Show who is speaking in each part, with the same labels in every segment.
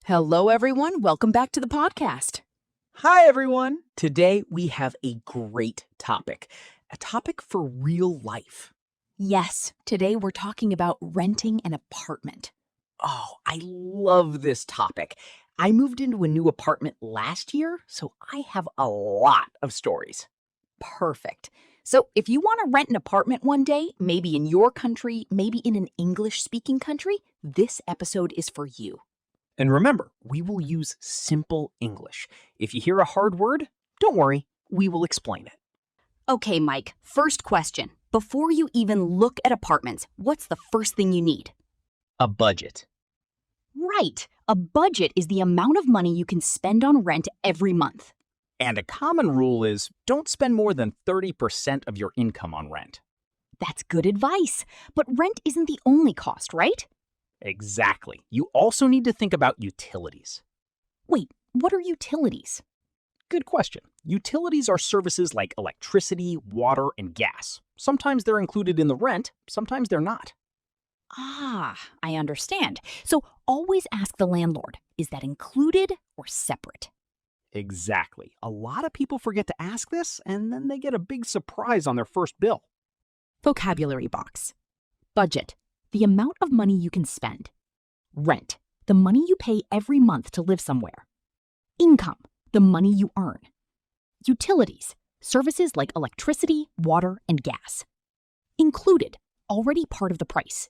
Speaker 1: Hello, everyone. Welcome back to the podcast.
Speaker 2: Hi, everyone. Today we have a great topic, a topic for real life.
Speaker 1: Yes, today we're talking about renting an apartment.
Speaker 2: Oh, I love this topic. I moved into a new apartment last year, so I have a lot of stories.
Speaker 1: Perfect. So if you want to rent an apartment one day, maybe in your country, maybe in an English-speaking country, this episode is for you.
Speaker 2: And remember, we will use simple English. If you hear a hard word, don't worry, we will explain it.
Speaker 1: Okay, Mike, first question. Before you even look at apartments, what's the first thing you need?
Speaker 2: A budget.
Speaker 1: Right. A budget is the amount of money you can spend on rent every month.
Speaker 2: And a common rule is don't spend more than 30% of your income on rent.
Speaker 1: That's good advice. But rent isn't the only cost, right?
Speaker 2: Exactly. You also need to think about utilities.
Speaker 1: Wait, what are utilities?
Speaker 2: Good question. Utilities are services like electricity, water, and gas. Sometimes they're included in the rent, sometimes they're not.
Speaker 1: Ah, I understand. So always ask the landlord, is that included or separate?
Speaker 2: Exactly. A lot of people forget to ask this, and then they get a big surprise on their first bill.
Speaker 1: Vocabulary box. Budget, the amount of money you can spend. Rent, the money you pay every month to live somewhere. Income, the money you earn. Utilities, services like electricity, water, and gas. Included, already part of the price.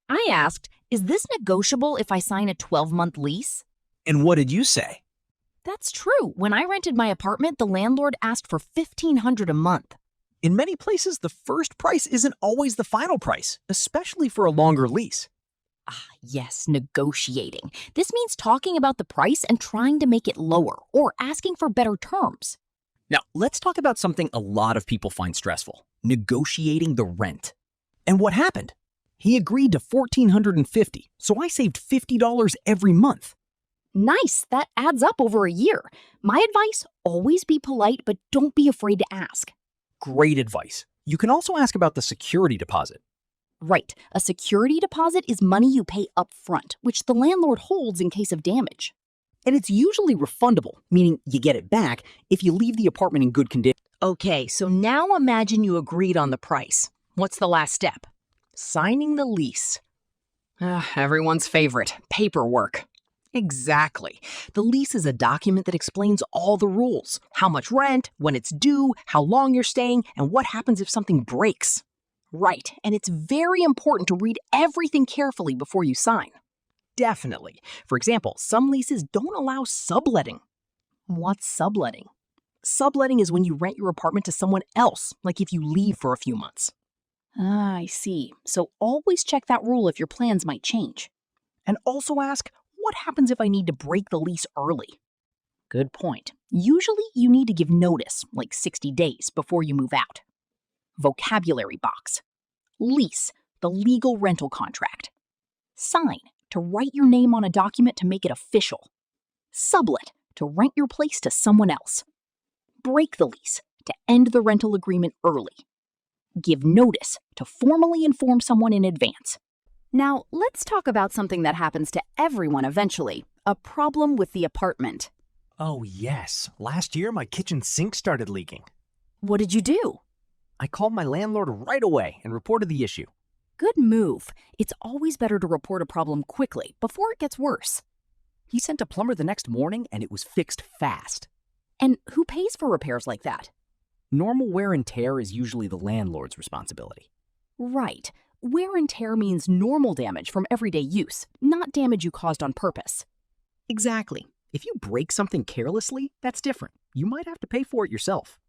Speaker 1: I asked, is this negotiable if I sign a 12-month lease?
Speaker 2: And what did you say?
Speaker 1: That's true. When I rented my apartment, the landlord asked for $1,500 a month.
Speaker 2: In many places, the first price isn't always the final price, especially for a longer lease.
Speaker 1: Ah, yes, negotiating. This means talking about the price and trying to make it lower or asking for better terms.
Speaker 2: Now, let's talk about something a lot of people find stressful, negotiating the rent. And what happened? He agreed to $1,450, so I saved $50 every month.
Speaker 1: Nice, that adds up over a year. My advice, always be polite, but don't be afraid to ask.
Speaker 2: Great advice. You can also ask about the security deposit.
Speaker 1: Right, a security deposit is money you pay up front, which the landlord holds in case of damage.
Speaker 2: And it's usually refundable, meaning you get it back if you leave the apartment in good condition.
Speaker 1: Okay, so now imagine you agreed on the price. What's the last step?
Speaker 2: Signing the lease.
Speaker 1: Everyone's favorite, paperwork.
Speaker 2: Exactly. The lease is a document that explains all the rules. How much rent, when it's due, how long you're staying, and what happens if something breaks.
Speaker 1: Right, and it's very important to read everything carefully before you sign.
Speaker 2: Definitely. For example, some leases don't allow subletting.
Speaker 1: What's subletting?
Speaker 2: Subletting is when you rent your apartment to someone else, like if you leave for a few months.
Speaker 1: Ah, I see. So always check that rule if your plans might change.
Speaker 2: And also ask, what happens if I need to break the lease early?
Speaker 1: Good point. Usually you need to give notice, like 60 days, before you move out. Vocabulary box. Lease, the legal rental contract. Sign, to write your name on a document to make it official. Sublet, to rent your place to someone else. Break the lease, to end the rental agreement early. Give notice, to formally inform someone in advance. Now, let's talk about something that happens to everyone eventually, a problem with the apartment.
Speaker 3: Oh yes, last year my kitchen sink started leaking.
Speaker 1: What did you do?
Speaker 3: I called my landlord right away and reported the issue.
Speaker 1: Good move. It's always better to report a problem quickly, before it gets worse.
Speaker 2: He sent a plumber the next morning and it was fixed fast.
Speaker 1: And who pays for repairs like that?
Speaker 2: Normal wear and tear is usually the landlord's responsibility.
Speaker 1: Right. Wear and tear means normal damage from everyday use, not damage you caused on purpose.
Speaker 2: Exactly. If you break something carelessly, that's different. You might have to pay for it yourself.